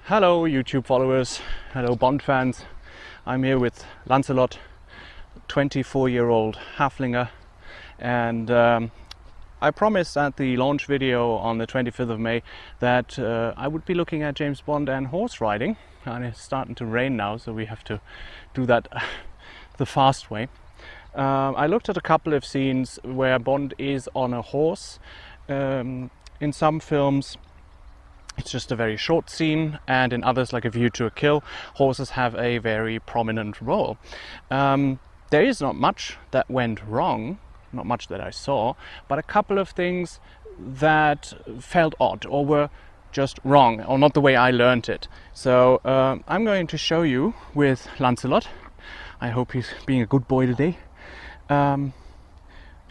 Hello YouTube followers, hello Bond fans. I'm here with Lancelot, 24-year-old halflinger, and I promised at the launch video on the 25th of May that I would be looking at James Bond and horse riding, and it's starting to rain now, so we have to do that the fast way. I looked at a couple of scenes where Bond is on a horse. In some films it's just a very short scene, and in others, like A View to a Kill, horses have a very prominent role. There is not much that went wrong, not much that I saw, but a couple of things that felt odd or were just wrong, or not the way I learned it. So I'm going to show you with Lancelot. I hope he's being a good boy today.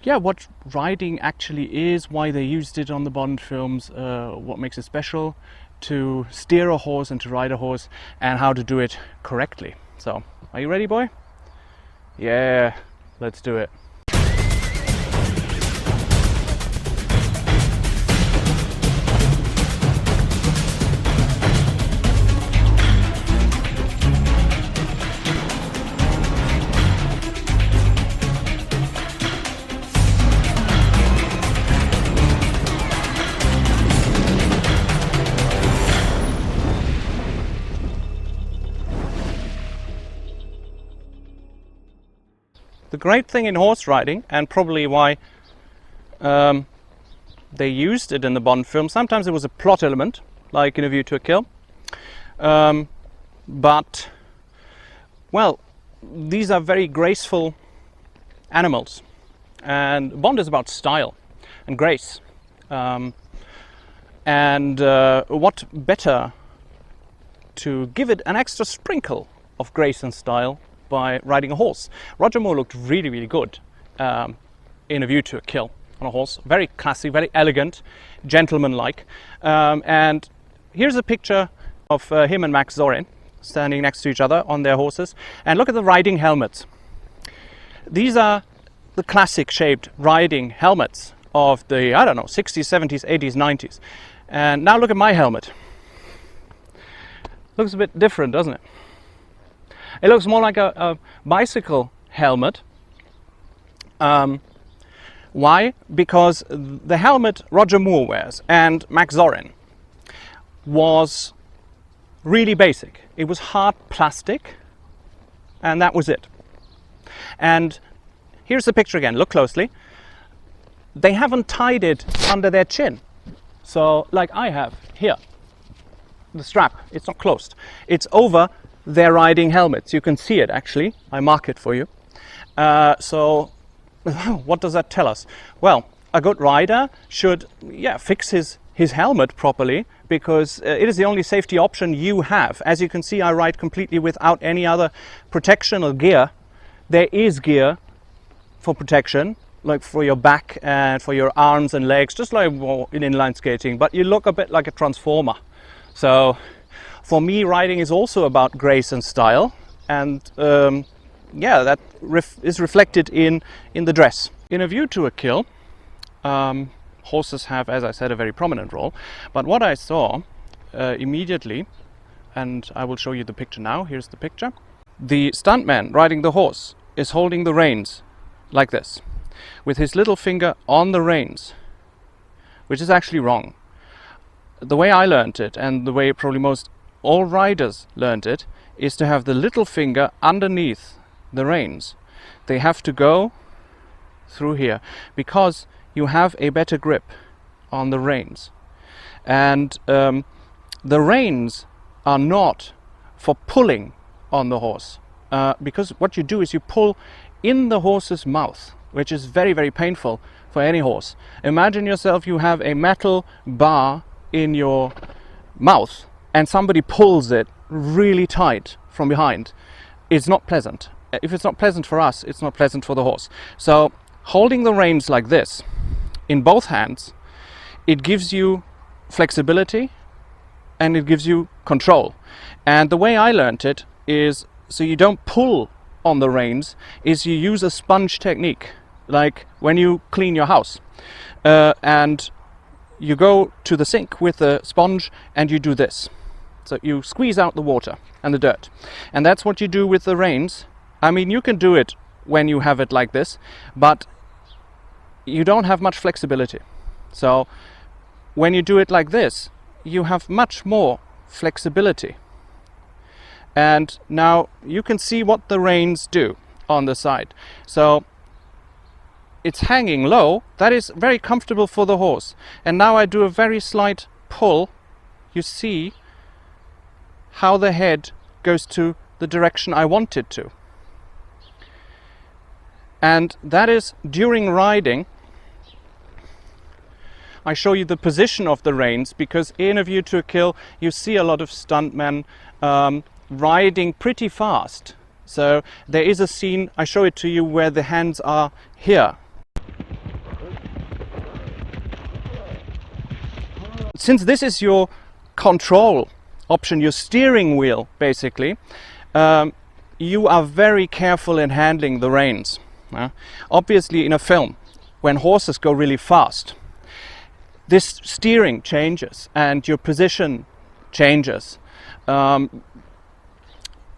Yeah, what riding actually is, why they used it on the Bond films, what makes it special to steer a horse and to ride a horse, and how to do it correctly. So, are you ready, boy? Yeah, let's do it. The great thing in horse riding, and probably why they used it in the Bond film, sometimes it was a plot element, like in A View to a Kill, but, well, these are very graceful animals, and Bond is about style and grace, and what better to give it an extra sprinkle of grace and style by riding a horse. Roger Moore looked really, really good in A View to a Kill on a horse. Very classy, very elegant, gentleman-like. And here's a picture of him and Max Zorin standing next to each other on their horses. And look at the riding helmets. These are the classic shaped riding helmets of the, I don't know, 60s, 70s, 80s, 90s. And now look at my helmet. Looks a bit different, doesn't it? It looks more like a bicycle helmet. Why? Because the helmet Roger Moore wears and Max Zorin was really basic. It was hard plastic, and that was it. And here's the picture again. Look closely. They haven't tied it under their chin. So, like I have here, the strap, it's not closed. It's over their riding helmets. You can see it actually. I mark it for you. So what does that tell us? Well, a good rider should fix his helmet properly, because it is the only safety option you have. As you can see, I ride completely without any other protection or gear. There is gear for protection, like for your back and for your arms and legs, just like in inline skating, but you look a bit like a transformer. So for me, riding is also about grace and style, and that is reflected in the dress. In A View to a Kill, horses have, as I said, a very prominent role. But what I saw immediately, and I will show you the picture now. Here's the picture. The stuntman riding the horse is holding the reins like this, with his little finger on the reins, which is actually wrong. The way I learned it, and the way probably most all riders learned it, is to have the little finger underneath the reins. They have to go through here, because you have a better grip on the reins. And the reins are not for pulling on the horse, because what you do is you pull in the horse's mouth, which is very, very painful for any horse. Imagine yourself, you have a metal bar in your mouth, and somebody pulls it really tight from behind. It's not pleasant. If it's not pleasant for us, it's not pleasant for the horse. So holding the reins like this in both hands, it gives you flexibility and it gives you control. And the way I learned it is, so you don't pull on the reins, is you use a sponge technique, like when you clean your house. And you go to the sink with a sponge and you do this. So you squeeze out the water and the dirt. And that's what you do with the reins. I mean, you can do it when you have it like this, but you don't have much flexibility. So when you do it like this, you have much more flexibility. And now you can see what the reins do on the side. So it's hanging low. That is very comfortable for the horse. And now I do a very slight pull. You see how the head goes to the direction I want it to. And that is during riding. I show you the position of the reins, because in A View to a Kill you see a lot of stuntmen riding pretty fast. So there is a scene, I show it to you, where the hands are here. Since this is your control option, your steering wheel basically, you are very careful in handling the reins. Obviously in a film, when horses go really fast, this steering changes and your position changes.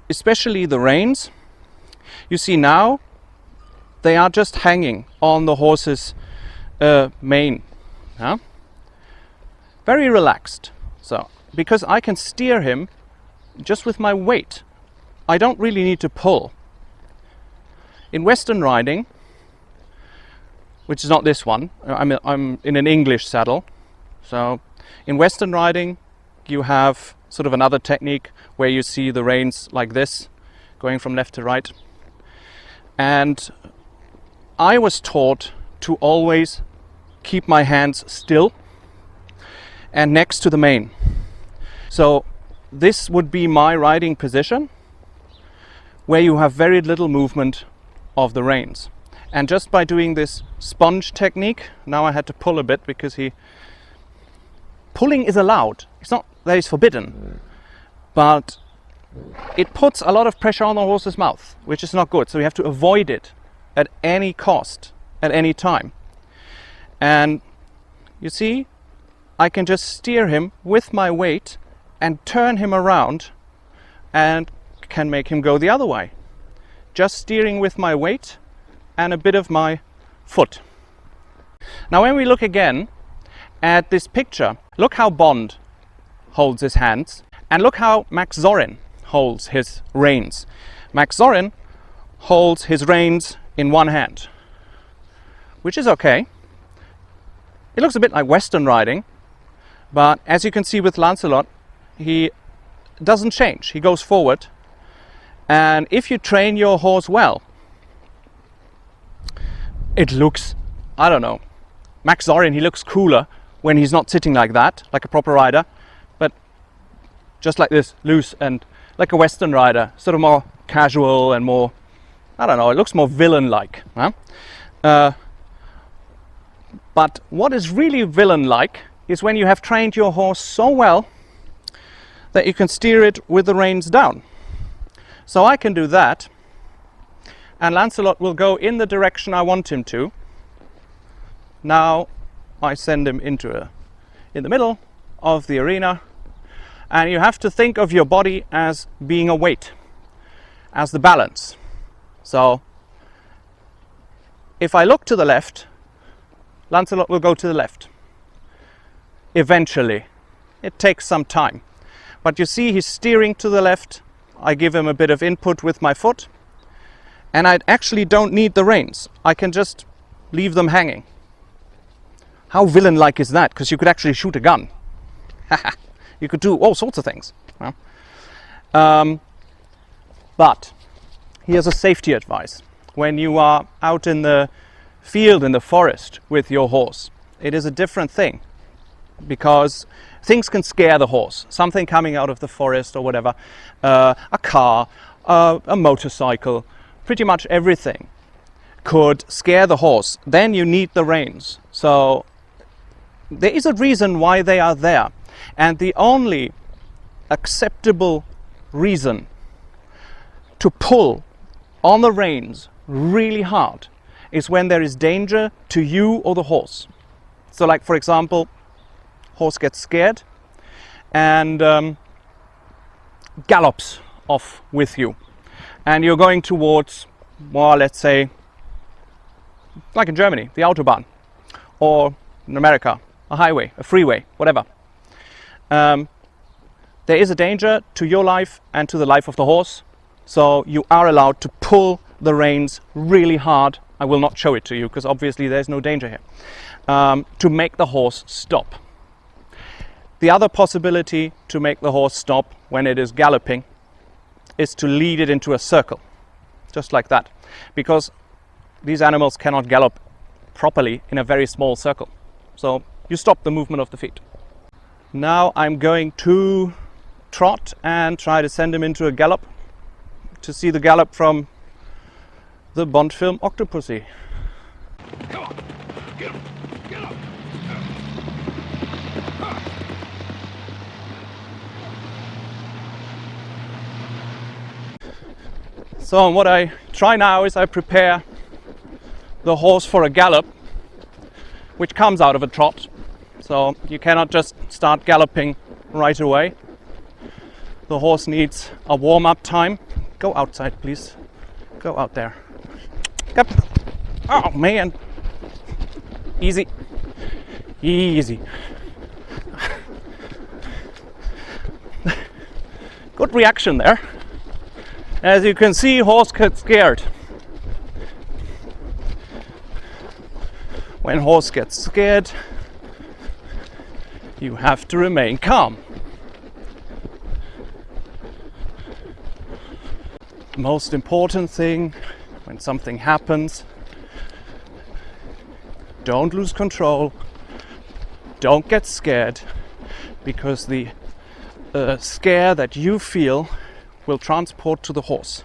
Especially the reins. You see now they are just hanging on the horse's mane. Very relaxed. So because I can steer him just with my weight, I don't really need to pull. In Western riding, which is not this one, I'm in an English saddle. So in Western riding you have sort of another technique where you see the reins like this, going from left to right. And I was taught to always keep my hands still and next to the mane. So this would be my riding position, where you have very little movement of the reins. And just by doing this sponge technique, now I had to pull a bit because pulling is allowed. It's not that it's forbidden, but it puts a lot of pressure on the horse's mouth, which is not good. So you have to avoid it at any cost, at any time. And you see, I can just steer him with my weight and turn him around and can make him go the other way. Just steering with my weight and a bit of my foot. Now when we look again at this picture, look how Bond holds his hands and look how Max Zorin holds his reins. Max Zorin holds his reins in one hand, which is okay. It looks a bit like Western riding, but as you can see with Lancelot, he doesn't change. He goes forward, and if you train your horse well, it looks, I don't know, Max Zorin, he looks cooler when he's not sitting like that, like a proper rider, but just like this, loose and like a Western rider, sort of more casual and more, I don't know, it looks more villain-like. But what is really villain-like is when you have trained your horse so well that you can steer it with the reins down. So I can do that, and Lancelot will go in the direction I want him to. Now I send him in the middle of the arena, and you have to think of your body as being a weight, as the balance. So if I look to the left, Lancelot will go to the left. Eventually. It takes some time. But you see he's steering to the left. I give him a bit of input with my foot, and I actually don't need the reins. I can just leave them hanging. How villain-like is that? Because you could actually shoot a gun. You could do all sorts of things. But here's a safety advice. When you are out in the field, in the forest with your horse, it is a different thing, because things can scare the horse. Something coming out of the forest or whatever, a car, a motorcycle, pretty much everything could scare the horse. Then you need the reins. So there is a reason why they are there. And the only acceptable reason to pull on the reins really hard is when there is danger to you or the horse. So like, for example, horse gets scared and gallops off with you, and you're going towards, well, let's say, like in Germany, the Autobahn, or in America, a highway, a freeway, whatever. There is a danger to your life and to the life of the horse, so you are allowed to pull the reins really hard. I will not show it to you because obviously there's no danger here, to make the horse stop. The other possibility to make the horse stop when it is galloping is to lead it into a circle, just like that, because these animals cannot gallop properly in a very small circle. So you stop the movement of the feet. Now I'm going to trot and try to send him into a gallop to see the gallop from the Bond film OCTOPUSSY. Come on, get him, get him. So what I try now is I prepare the horse for a gallop, which comes out of a trot. So you cannot just start galloping right away. The horse needs a warm-up time. Go outside, please. Go out there. Yep. Oh man. Easy. Easy. Good reaction there. As you can see, horse gets scared. When horse gets scared, you have to remain calm. Most important thing when something happens, don't lose control, don't get scared, because the scare that you feel will transport to the horse.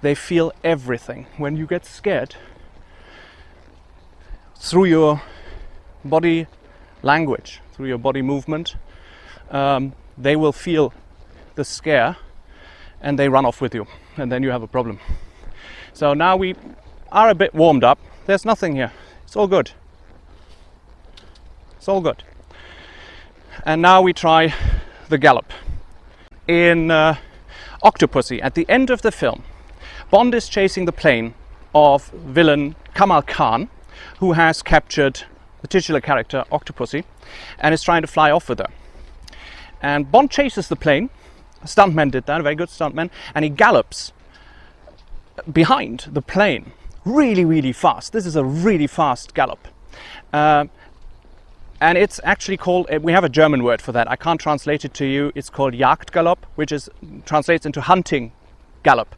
They feel everything. When you get scared, through your body language, through your body movement, they will feel the scare and they run off with you, and then you have a problem. So now we are a bit warmed up. There's nothing here. It's all good. It's all good. And now we try the gallop. In OCTOPUSSY, at the end of the film, Bond is chasing the plane of villain Kamal Khan, who has captured the titular character OCTOPUSSY and is trying to fly off with her. And Bond chases the plane. A stuntman did that, a very good stuntman, and he gallops behind the plane really, really fast. This is a really fast gallop. And it's actually called, we have a German word for that, I can't translate it to you, it's called Jagdgalopp, which translates into hunting gallop.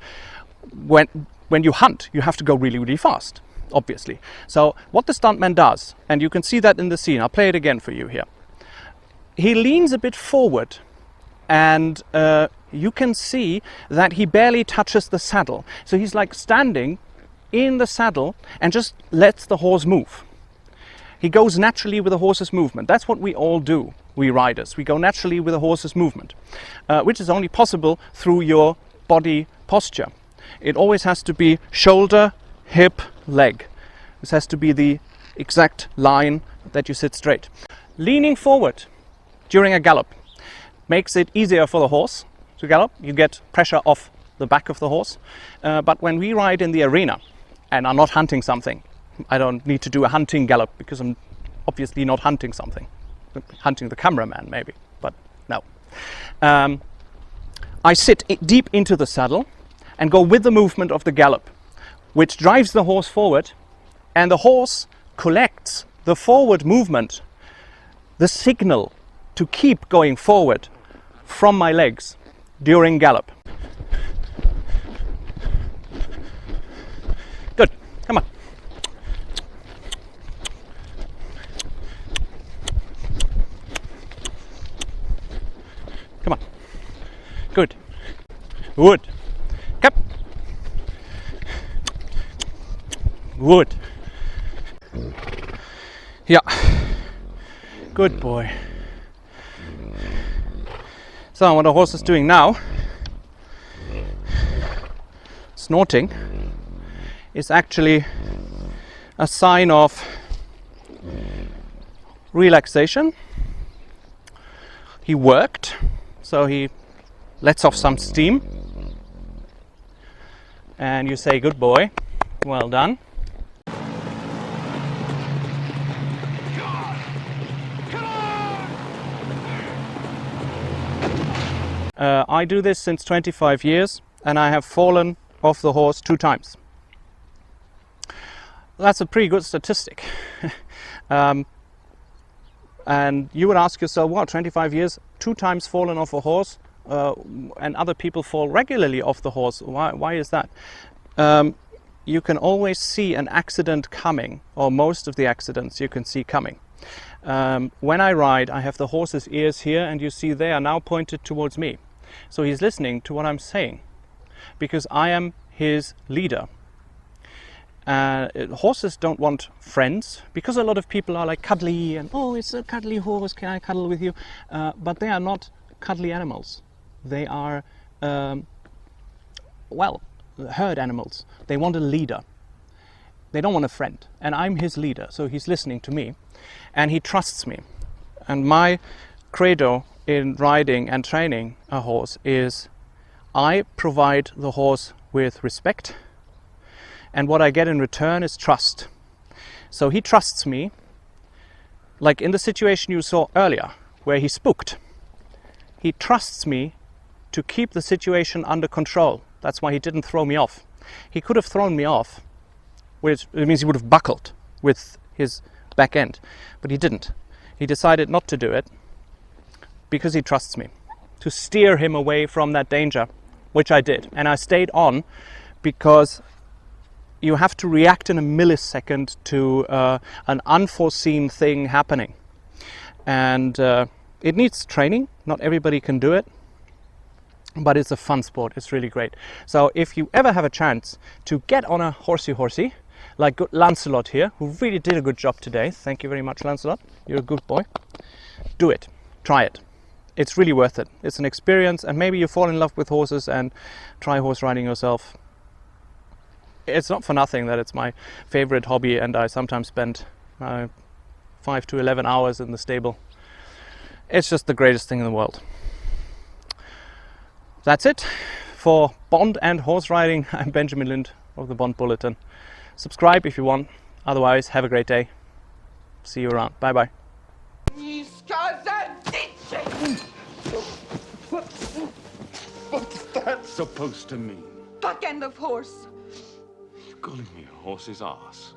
When you hunt, you have to go really, really fast, obviously. So what the stuntman does, and you can see that in the scene, I'll play it again for you here. He leans a bit forward, and you can see that he barely touches the saddle. So he's like standing in the saddle and just lets the horse move. He goes naturally with the horse's movement. That's what we all do, we riders. We go naturally with the horse's movement, which is only possible through your body posture. It always has to be shoulder, hip, leg. This has to be the exact line that you sit straight. Leaning forward during a gallop makes it easier for the horse to gallop. You get pressure off the back of the horse. But when we ride in the arena and are not hunting something, I don't need to do a hunting gallop because I'm obviously not hunting something. Hunting the cameraman maybe, but no. I sit deep into the saddle and go with the movement of the gallop, which drives the horse forward, and the horse collects the forward movement, the signal to keep going forward from my legs during gallop. Good, come on. Come on. Good. Good. Come. Good. Yeah. Good boy. So what the horse is doing now, snorting, is actually a sign of relaxation. He worked, so he lets off some steam, and you say, "Good boy, well done." I do this since 25 years, and I have fallen off the horse 2 times. That's a pretty good statistic. And you would ask yourself, wow, 25 years, 2 times fallen off a horse, and other people fall regularly off the horse. Why is that? You can always see an accident coming, or most of the accidents you can see coming. When I ride, I have the horse's ears here, and you see they are now pointed towards me. So he's listening to what I'm saying, because I am his leader. Horses don't want friends, because a lot of people are like cuddly and, oh, it's a cuddly horse, can I cuddle with you? But they are not cuddly animals. They are, well, herd animals. They want a leader. They don't want a friend. And I'm his leader, so he's listening to me. And he trusts me. And my credo in riding and training a horse is I provide the horse with respect. And what I get in return is trust. So he trusts me, like in the situation you saw earlier, where he spooked. He trusts me to keep the situation under control. That's why he didn't throw me off. He could have thrown me off, which it means he would have buckled with his back end. But he didn't. He decided not to do it because he trusts me, to steer him away from that danger, which I did. And I stayed on because you have to react in a millisecond to an unforeseen thing happening. And it needs training. Not everybody can do it. But it's a fun sport. It's really great. So if you ever have a chance to get on a horsey, like good Lancelot here, who really did a good job today. Thank you very much, Lancelot. You're a good boy. Do it. Try it. It's really worth it. It's an experience, and maybe you fall in love with horses and try horse riding yourself. It's not for nothing that it's my favorite hobby, and I sometimes spend 5 to 11 hours in the stable. It's just the greatest thing in the world. That's it for Bond and horse riding. I'm Benjamin Lind of the Bond Bulletin. Subscribe if you want. Otherwise, have a great day. See you around. Bye bye. What's that supposed to mean? Fuck end of horse. You calling me a horse's ass?